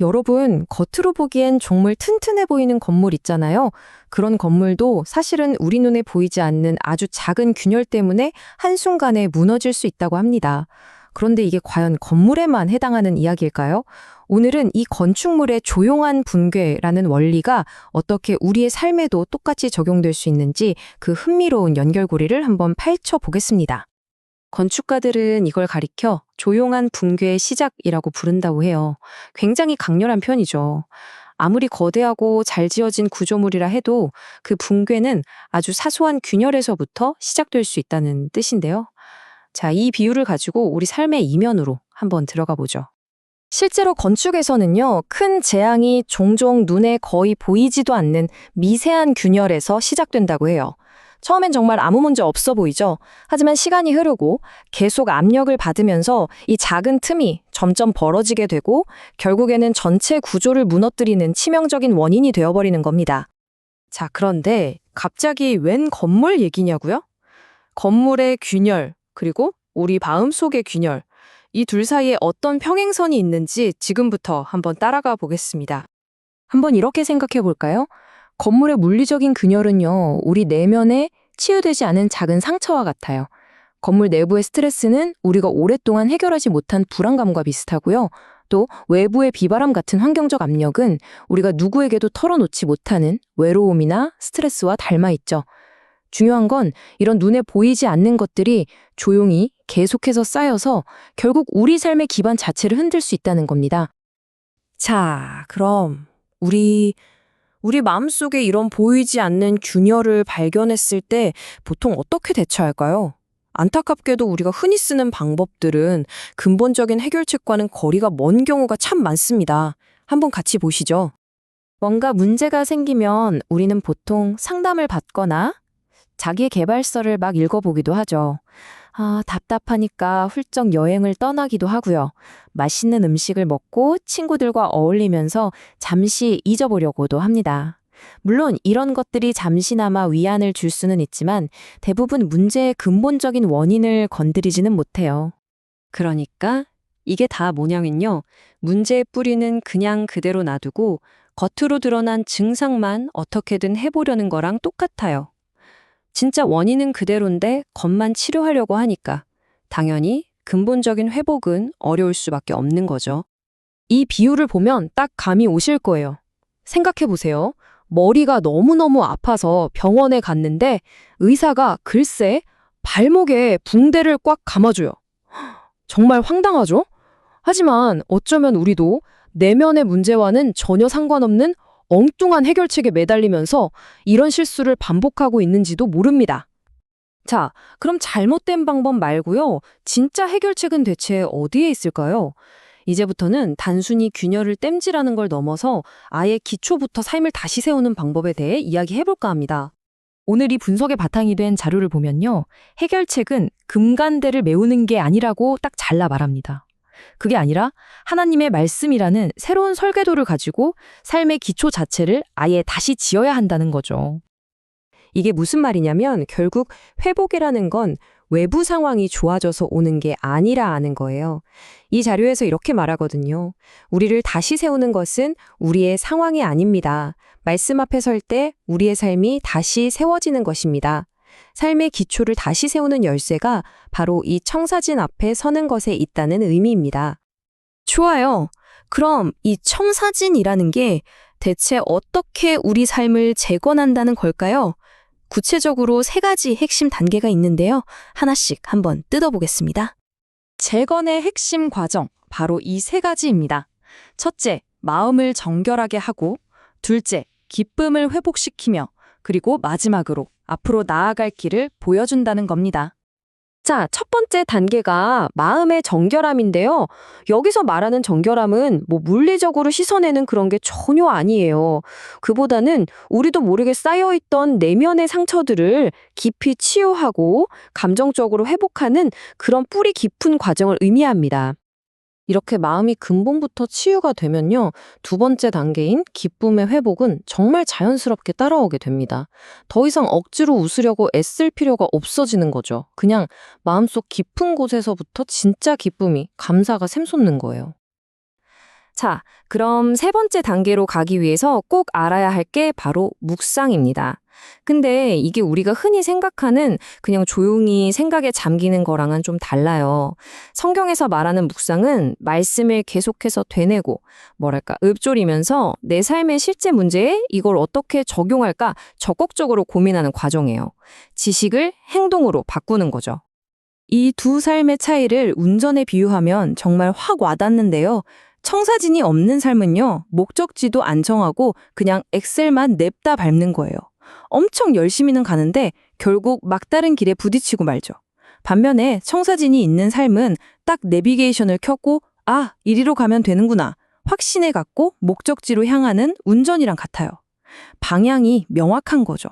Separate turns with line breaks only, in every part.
여러분, 겉으로 보기엔 정말 튼튼해 보이는 건물 있잖아요. 그런 건물도 사실은 우리 눈에 보이지 않는 아주 작은 균열 때문에 한순간에 무너질 수 있다고 합니다. 그런데 이게 과연 건물에만 해당하는 이야기일까요? 오늘은 이 건축물의 조용한 붕괴라는 원리가 어떻게 우리의 삶에도 똑같이 적용될 수 있는지 그 흥미로운 연결고리를 한번 파헤쳐 보겠습니다. 건축가들은 이걸 가리켜 조용한 붕괴의 시작이라고 부른다고 해요. 굉장히 강렬한 표현이죠. 아무리 거대하고 잘 지어진 구조물이라 해도 그 붕괴는 아주 사소한 균열에서부터 시작될 수 있다는 뜻인데요. 자, 이 비유를 가지고 우리 삶의 이면으로 한번 들어가 보죠. 실제로 건축에서는요, 큰 재앙이 종종 눈에 거의 보이지도 않는 미세한 균열에서 시작된다고 해요. 처음엔 정말 아무 문제 없어 보이죠. 하지만 시간이 흐르고 계속 압력을 받으면서 이 작은 틈이 점점 벌어지게 되고 결국에는 전체 구조를 무너뜨리는 치명적인 원인이 되어버리는 겁니다. 자, 그런데 갑자기 웬 건물 얘기냐고요? 건물의 균열, 그리고 우리 마음속의 균열, 이 둘 사이에 어떤 평행선이 있는지 지금부터 한번 따라가 보겠습니다. 한번 이렇게 생각해 볼까요? 건물의 물리적인 균열은요, 우리 내면에 치유되지 않은 작은 상처와 같아요. 건물 내부의 스트레스는 우리가 오랫동안 해결하지 못한 불안감과 비슷하고요. 또 외부의 비바람 같은 환경적 압력은 우리가 누구에게도 털어놓지 못하는 외로움이나 스트레스와 닮아 있죠. 중요한 건 이런 눈에 보이지 않는 것들이 조용히 계속해서 쌓여서 결국 우리 삶의 기반 자체를 흔들 수 있다는 겁니다. 자, 그럼 우리 마음속에 이런 보이지 않는 균열을 발견했을 때 보통 어떻게 대처할까요? 안타깝게도 우리가 흔히 쓰는 방법들은 근본적인 해결책과는 거리가 먼 경우가 참 많습니다. 한번 같이 보시죠. 뭔가 문제가 생기면 우리는 보통 상담을 받거나 자기의 개발서를 막 읽어보기도 하죠. 답답하니까 훌쩍 여행을 떠나기도 하고요. 맛있는 음식을 먹고 친구들과 어울리면서 잠시 잊어보려고도 합니다. 물론 이런 것들이 잠시나마 위안을 줄 수는 있지만 대부분 문제의 근본적인 원인을 건드리지는 못해요. 그러니까 이게 다 뭐냐면요. 문제의 뿌리는 그냥 그대로 놔두고 겉으로 드러난 증상만 어떻게든 해보려는 거랑 똑같아요. 진짜 원인은 그대로인데 겉만 치료하려고 하니까 당연히 근본적인 회복은 어려울 수밖에 없는 거죠. 이 비유를 보면 딱 감이 오실 거예요. 생각해 보세요. 머리가 너무너무 아파서 병원에 갔는데 의사가 글쎄 발목에 붕대를 꽉 감아줘요. 정말 황당하죠? 하지만 어쩌면 우리도 내면의 문제와는 전혀 상관없는 엉뚱한 해결책에 매달리면서 이런 실수를 반복하고 있는지도 모릅니다. 자, 그럼 잘못된 방법 말고요. 진짜 해결책은 대체 어디에 있을까요? 이제부터는 단순히 균열을 땜질하는 걸 넘어서 아예 기초부터 삶을 다시 세우는 방법에 대해 이야기해볼까 합니다. 오늘 이 분석의 바탕이 된 자료를 보면요. 해결책은 금간대를 메우는 게 아니라고 딱 잘라 말합니다. 그게 아니라 하나님의 말씀이라는 새로운 설계도를 가지고 삶의 기초 자체를 아예 다시 지어야 한다는 거죠. 이게 무슨 말이냐면 결국 회복이라는 건 외부 상황이 좋아져서 오는 게 아니라는 거예요. 이 자료에서 이렇게 말하거든요. 우리를 다시 세우는 것은 우리의 상황이 아닙니다. 말씀 앞에 설 때 우리의 삶이 다시 세워지는 것입니다. 삶의 기초를 다시 세우는 열쇠가 바로 이 청사진 앞에 서는 것에 있다는 의미입니다. 좋아요. 그럼 이 청사진이라는 게 대체 어떻게 우리 삶을 재건한다는 걸까요? 구체적으로 3가지 핵심 단계가 있는데요. 하나씩 한번 뜯어보겠습니다. 재건의 핵심 과정, 바로 이 3가지입니다. 첫째, 마음을 정결하게 하고, 둘째, 기쁨을 회복시키며, 그리고 마지막으로 앞으로 나아갈 길을 보여준다는 겁니다. 자, 첫 번째 단계가 마음의 정결함인데요. 여기서 말하는 정결함은 물리적으로 씻어내는 그런 게 전혀 아니에요. 그보다는 우리도 모르게 쌓여있던 내면의 상처들을 깊이 치유하고 감정적으로 회복하는 그런 뿌리 깊은 과정을 의미합니다. 이렇게 마음이 근본부터 치유가 되면요. 2번째 단계인 기쁨의 회복은 정말 자연스럽게 따라오게 됩니다. 더 이상 억지로 웃으려고 애쓸 필요가 없어지는 거죠. 그냥 마음속 깊은 곳에서부터 진짜 기쁨이, 감사가 샘솟는 거예요. 자, 그럼 세 번째 단계로 가기 위해서 꼭 알아야 할 게 바로 묵상입니다. 근데 이게 우리가 흔히 생각하는 그냥 조용히 생각에 잠기는 거랑은 좀 달라요. 성경에서 말하는 묵상은 말씀을 계속해서 되뇌고, 뭐랄까, 읊조리면서 내 삶의 실제 문제에 이걸 어떻게 적용할까 적극적으로 고민하는 과정이에요. 지식을 행동으로 바꾸는 거죠. 이 두 삶의 차이를 운전에 비유하면 정말 확 와닿는데요. 청사진이 없는 삶은요, 목적지도 안 정하고 그냥 엑셀만 냅다 밟는 거예요. 엄청 열심히는 가는데 결국 막다른 길에 부딪히고 말죠. 반면에 청사진이 있는 삶은 딱 내비게이션을 켜고 아, 이리로 가면 되는구나. 확신에 갖고 목적지로 향하는 운전이랑 같아요. 방향이 명확한 거죠.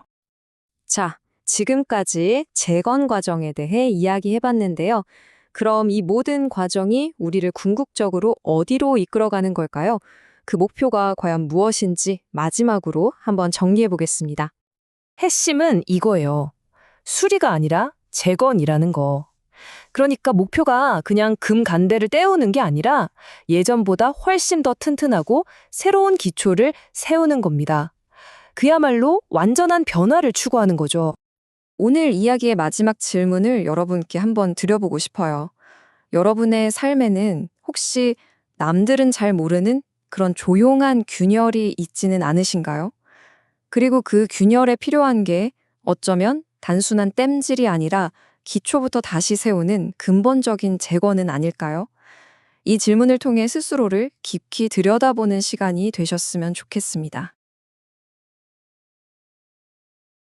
자, 지금까지 재건 과정에 대해 이야기해봤는데요. 그럼 이 모든 과정이 우리를 궁극적으로 어디로 이끌어가는 걸까요? 그 목표가 과연 무엇인지 마지막으로 한번 정리해보겠습니다. 핵심은 이거예요. 수리가 아니라 재건이라는 거. 그러니까 목표가 그냥 금 간대를 떼우는 게 아니라 예전보다 훨씬 더 튼튼하고 새로운 기초를 세우는 겁니다. 그야말로 완전한 변화를 추구하는 거죠. 오늘 이야기의 마지막 질문을 여러분께 한번 드려보고 싶어요. 여러분의 삶에는 혹시 남들은 잘 모르는 그런 조용한 균열이 있지는 않으신가요? 그리고 그 균열에 필요한 게 어쩌면 단순한 땜질이 아니라 기초부터 다시 세우는 근본적인 재건은 아닐까요? 이 질문을 통해 스스로를 깊이 들여다보는 시간이 되셨으면 좋겠습니다.